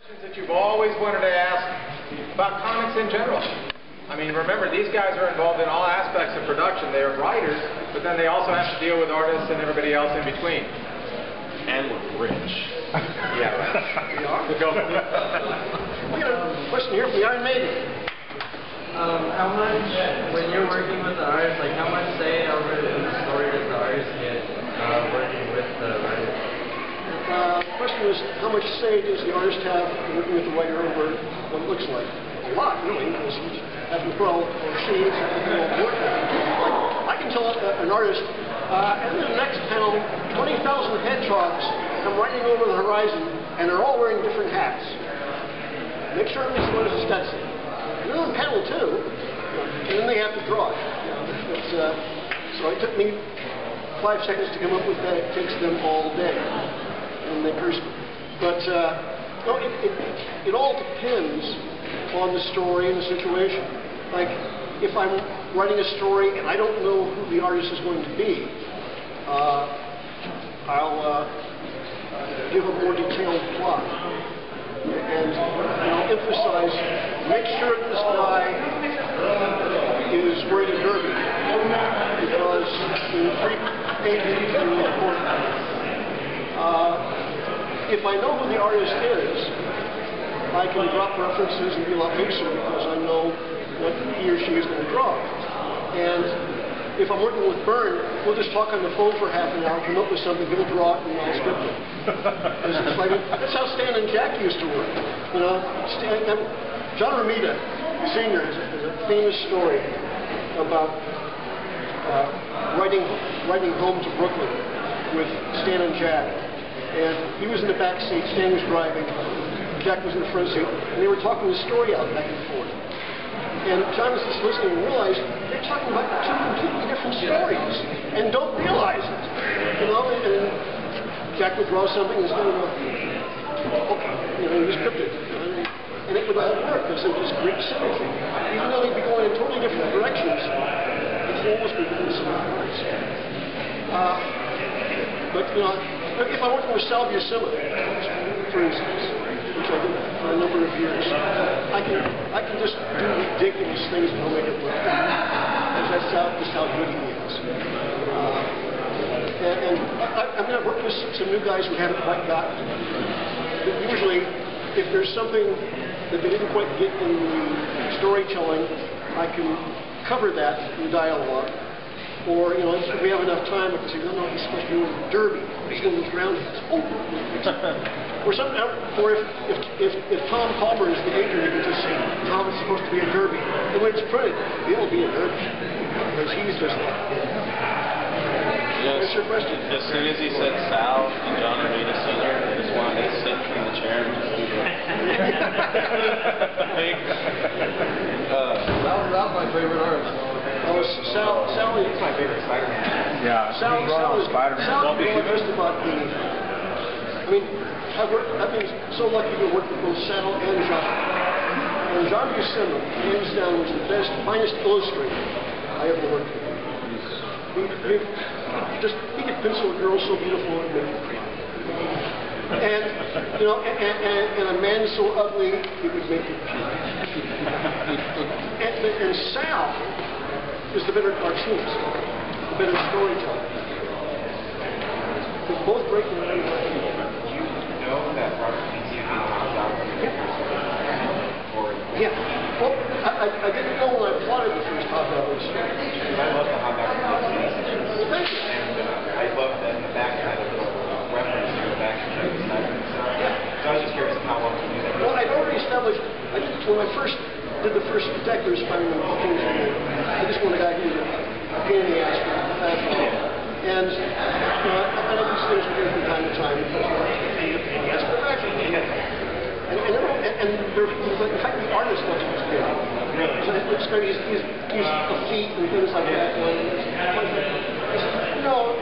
That you've always wanted to ask about comics in general. I mean, remember, these guys are involved in all aspects of production. They're writers, but then they also have to deal with artists and everybody else in between. And we're rich. Yeah, right. We are. We got a question here from the Iron Maiden. How much, when you're working with the artist, like how much say over in the story does the artist get working with the writer? The question was, how much say does the artist have working with the writer over what it looks like? A lot, really, because he's having to put all, or she is having to put all the work in. Like, I can tell an artist, and in the next panel, 20,000 hedgehogs come riding over the horizon, and they're all wearing different hats. Make sure at least one is a Stetson. And then on panel 2, and then they have to draw it. So it took me 5 seconds to come up with that. It takes them all day. And they curse me. But no, it all depends on the story and the situation. Like, if I'm writing a story and I don't know who the artist is going to be, I'll give a more detailed plot. And I'll emphasize, make sure this guy is wearing a derby, because in 3 pages it's really important. If I know who the artist is, I can drop references and be a lot looser because I know what he or she is going to draw. And if I'm working with Byrne, we'll just talk on the phone for half an hour, come up with something, he'll draw it, and I'll script it. That's how Stan and Jack used to work. You know, John Romita Sr. has a famous story about riding home to Brooklyn with Stan and Jack. And he was in the back seat, Stan was driving, Jack was in the front seat, and they were talking the story out back and forth. And John was just listening and realized they're talking about 2 completely different stories and don't realize it. You know, and Jack would draw something and Stan would go, okay, you know, he was scripted. And it would all work because there was great synergy. Even though they'd be going in totally different directions, it's almost within the same words. But, you know, if I'm working with Salvia Sima, for instance, which I did for a number of years, I can just do ridiculous things and I'll make it work. Because that's just how good he is. I mean, I've worked with some new guys who haven't quite gotten it. But usually, if there's something that they didn't quite get in the storytelling, I can cover that in dialogue. Or, you know, if we have enough time, I can say, no, he's supposed to be in the derby. He's one of those round heads. Oh! Or if Tom Palmer is the agent, you can just say, Tom is supposed to be a derby. And when it's printed, it'll be a derby. Because he's just like, What's your question? As soon as he said Sal and John Romita Sr., I just wanted to sit in the chair and just do Sal's my favorite artist. Oh, Sal is my favorite Spider-Man. Yeah, Sal is Spider-Man. Sal can go just about anything. I mean, I've been so lucky to work with both Sal and John. And John Buscema, hands down, was the best, finest illustrator I ever worked with. He could pencil a girl so beautiful and make it pretty. And, you know, and a man so ugly, he could make it cute. And Sal is the better cartoonist, the better storyteller. They're both great in their own way. Do you know that Robert thinks you'd be the hot dog when you get first? Yeah. Well, I didn't know when I plotted the first hot dog story. I love the hot dog messages. Well, thank you. And I love that in the back it had a little reference to the back of the Spider-Man stuff. Yeah. So I was just curious how long you knew that. Well, I'd already established, when I first did the first Detective Spider-Man, I just wanted a guy who was a pain in the ass for the fast one. And I do things with him from time to time because I'm a pain in the ass, but actually, and in fact, the artist thought he was good. Really? So it's great. He's effete and things like that. I said, no,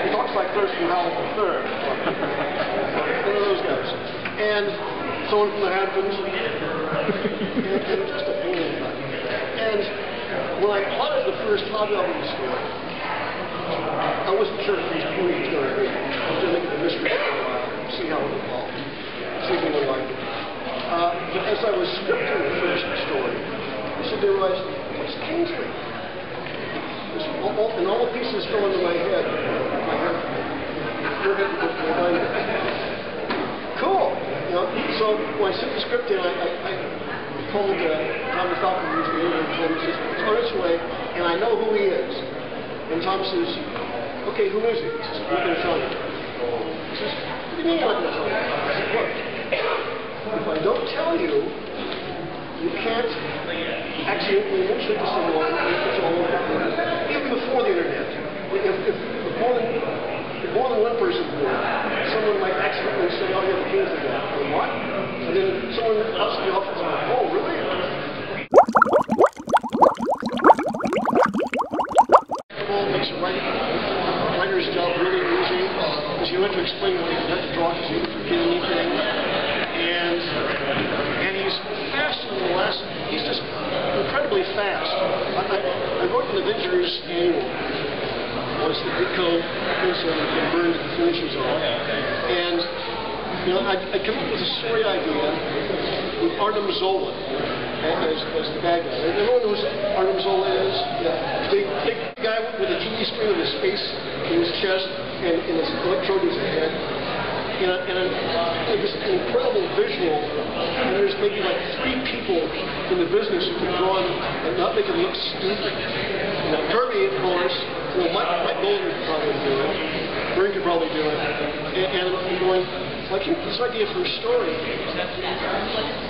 he talks like Thurston Howell III. One of those guys. And someone from the Hamptons. And just a pain in the butt. And when I plotted the first Hobgoblin story, I wasn't sure if these movies were going to be. I was going to make it a mystery for a while. See see how it evolved. See if anyone liked it. But as I was scripting the first story, I suddenly realized, what's Kingsley? And all the pieces fell into my head. Cool. You know, so when I sent the script in, I called Tom Falcon, who's the editor, and told him, he says, it's on its way, and I know who he is. And Tom says, okay, who is he? He says, I'm going to tell you. He says, what do you mean you're not going to tell me? I said, look, if I don't tell you, you can't accidentally mention it to someone it's all over. Even before the internet. If more than one person knew, someone might accidentally say, oh, you're the Kingsley guy. Or what? And then someone else in the office is like, oh, really? Makes a writer's job really easy, because you don't have to explain what you have to draw because you don't forget anything. And he's fast in the last, he's just incredibly fast. I wrote an Avengers annual. Once the Ditko incident and burned the finishes off. And, you know, I came up with a story idea with Arnim Zola as the bad guy. Everyone knows who Arnim Zola is? Yeah. Big guy with a TV screen with his face in his chest and his electrode in his head. And this incredible visual, and there's maybe like 3 people in the business who can draw him and not make him look stupid. You know, Kirby, of course, you know, Mike Golden could probably do it. Byrne could probably do it. And I'm going, like, this idea for a story,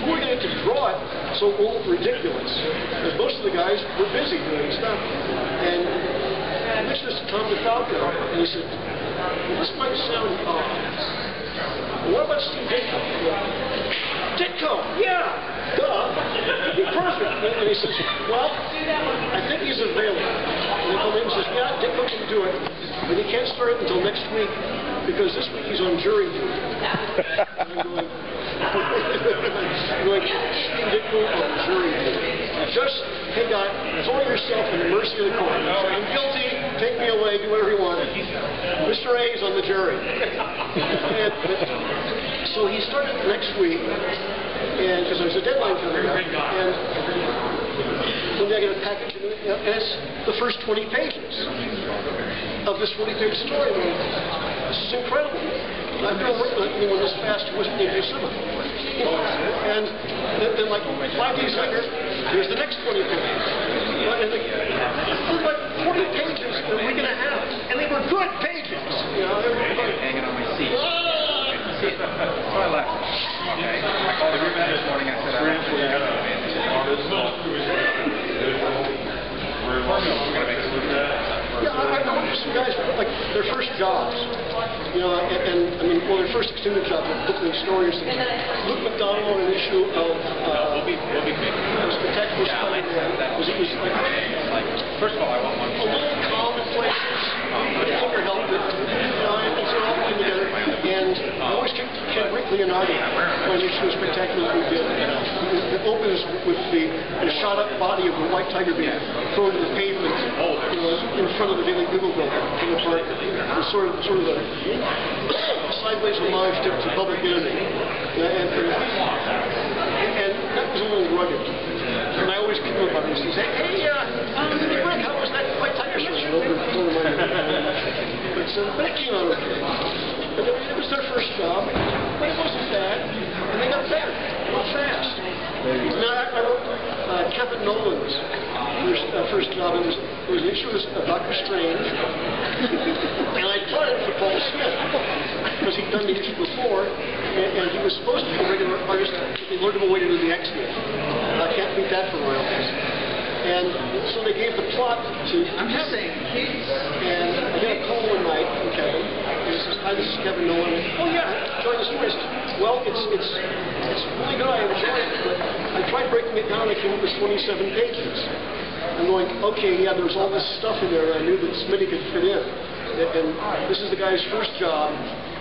who are going to get to draw it so it won't look ridiculous? Because most of the guys were busy doing stuff. And I mentioned this to Tom DeFalco, and he said, well, this might sound odd. What about Steve Ditko? Ditko, yeah, duh, he'd be perfect. And he says, well, I think he's available. And they come in and says, yeah, Ditko can do it, but he can't start it until next week because this week he's on jury duty. And I'm going, Steve Ditko on jury duty. Just, hey guy, throw yourself in the mercy of the court. Say, I'm guilty, take me away, do whatever you want. Mr. A is on the jury. So he started next week, and because there's a deadline coming up, and one day I get a package, and it's the first 20 pages of this 40-page story. This is incredible. I've never worked with anyone this fast who wasn't named Yosemite. And then like 5 days later, here's the next 20 pages. And like 40 pages in a week and a half, and they were good pages. You know, they were like, hanging on my seat. So I left. Okay. I called the group this morning. I said, I want to get out of it. yeah, I know some guys, like, their first jobs, you know, and I mean, well, their first extended jobs, like booking stories. Luke McDonald on an issue of, we'll be it was Spectacular Spider-Man. It was like, first of all, I want one. A little commonplaces, Hooker helped it, you know, and so all came together. And I always kept Ken Leonardo on the issue of Spectacular we did. It opens with the shot-up body of the white tiger being thrown to the pavement, you know, in front of the Daily Bugle building in the park. It was sort of a sideways homage to Public Enemy. And that was a little rugged. And I always keep him about it. He says, hey, Greg, how was that white tiger show? But it came out okay. But it was their first job, but it wasn't bad, and they got better, real fast. Now, I wrote Kevin Nolan's first job. It was an issue of Doctor Strange, and I taught it for Paul Smith, because he'd done the issue before, and he was supposed to be a regular artist, but they lured him away to do the X-Men. I can't beat that for royalties. And so they gave the plot to I'm just saying, and I got a call one night from Kevin. He says, hi, this is Kevin Nolan. Oh yeah, enjoy the story. Well, it's really good. I enjoy it, but I tried breaking it down. I came up with 27 pages. I'm going, okay, yeah, there was all this stuff in there. I knew that Smitty could fit in. And this is the guy's first job.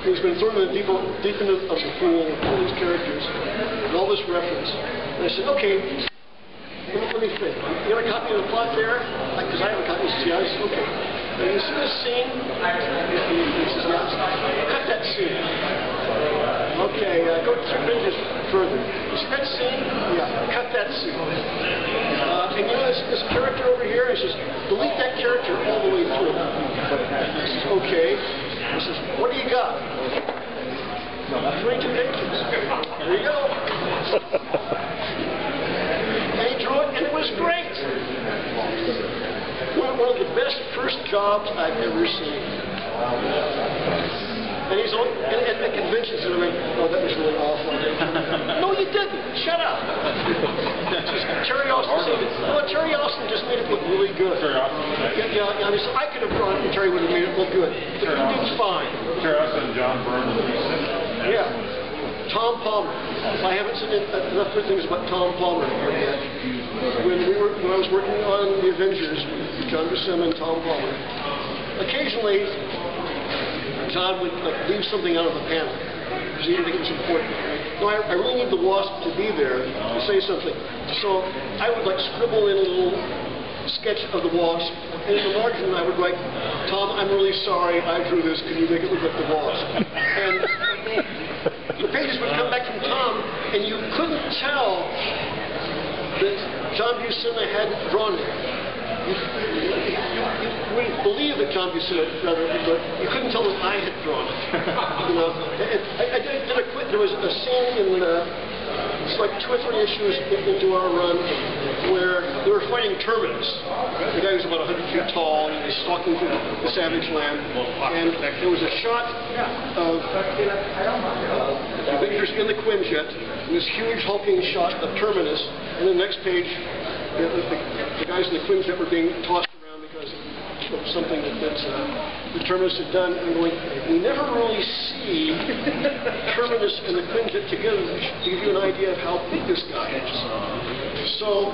He's been thrown in deep into the pool with all these characters and all this reference. And I said, okay. Let me think. You got a copy of the plot there? Because I have a copy. He says, yeah. I said, okay. And you see this scene? He says, yeah. Cut that scene. Okay, go 2 pages further. You see that scene? Yeah, cut that scene. And you know this character over here? I says, delete that character all the way through. He says, okay. He says, what do you got? 22 pages. There you go. And he drew it, and it was great. One of the best first jobs I've ever seen. And he's on, and at conventions, and I'm like, oh, that was really awful. No, you didn't. Shut up. Terry Austin just made it look really good. Yeah, I mean, so I could have drawn it, and Terry would have made it look good. But you did fine. Terry Austin and John Byrne. Yeah. Tom Palmer. I haven't seen enough good things about Tom Palmer yet. When I was working on the Avengers, John Buscema and Tom Palmer, occasionally John would leave something out of the panel because he didn't think it was important. No, I really need the Wasp to be there to say something. So I would scribble in a little sketch of the Wasp, and in the margin I would write, Tom, I'm really sorry I drew this. Can you make it look like the Wasp? And the pages would come back from Tom, and you couldn't tell that John Buscema hadn't drawn it. You wouldn't believe that John Buscema had drawn it, but you couldn't tell that I had drawn it. You know, there was a scene in it's like 2 or 3 issues into our run where they were fighting Terminus. The guy was about 100 feet tall, and he was stalking through the savage land. And there was a shot of the Avengers in the Quinjet, and this huge hulking shot of Terminus, and the next page, the guys in the Quinjet were being tossed around because of something that the Terminus had done. And we never really see Terminus and the Quinjet together to give you an idea of how big this guy is. So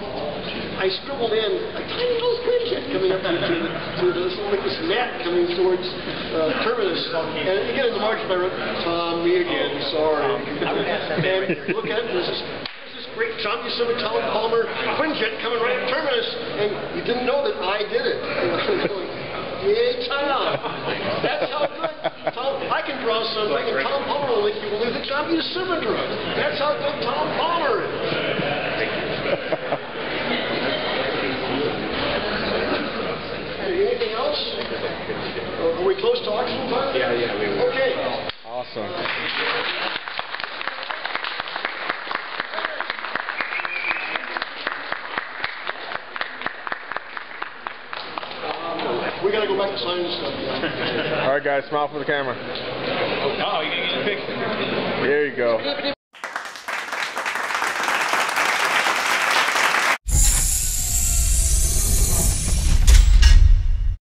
I scribbled in a tiny little Quinjet coming up to this, like this gnat coming towards Terminus. And again, in the margin I wrote, Tom, me again, sorry. And look at it, and this great John Buscema, Tom Palmer, Quinjet coming right at Terminus, and you didn't know that I did it. Yay, Tom! That's how good Tom. I can draw something, and Tom Palmer will make you believe that John Buscema drew it. That's how good Tom Palmer is. Anything else? Are we close to auction time? Yeah, we will. Okay. Awesome. We gotta go back to signing stuff. All right, guys, smile for the camera. Oh, you gotta get a picture. There you go.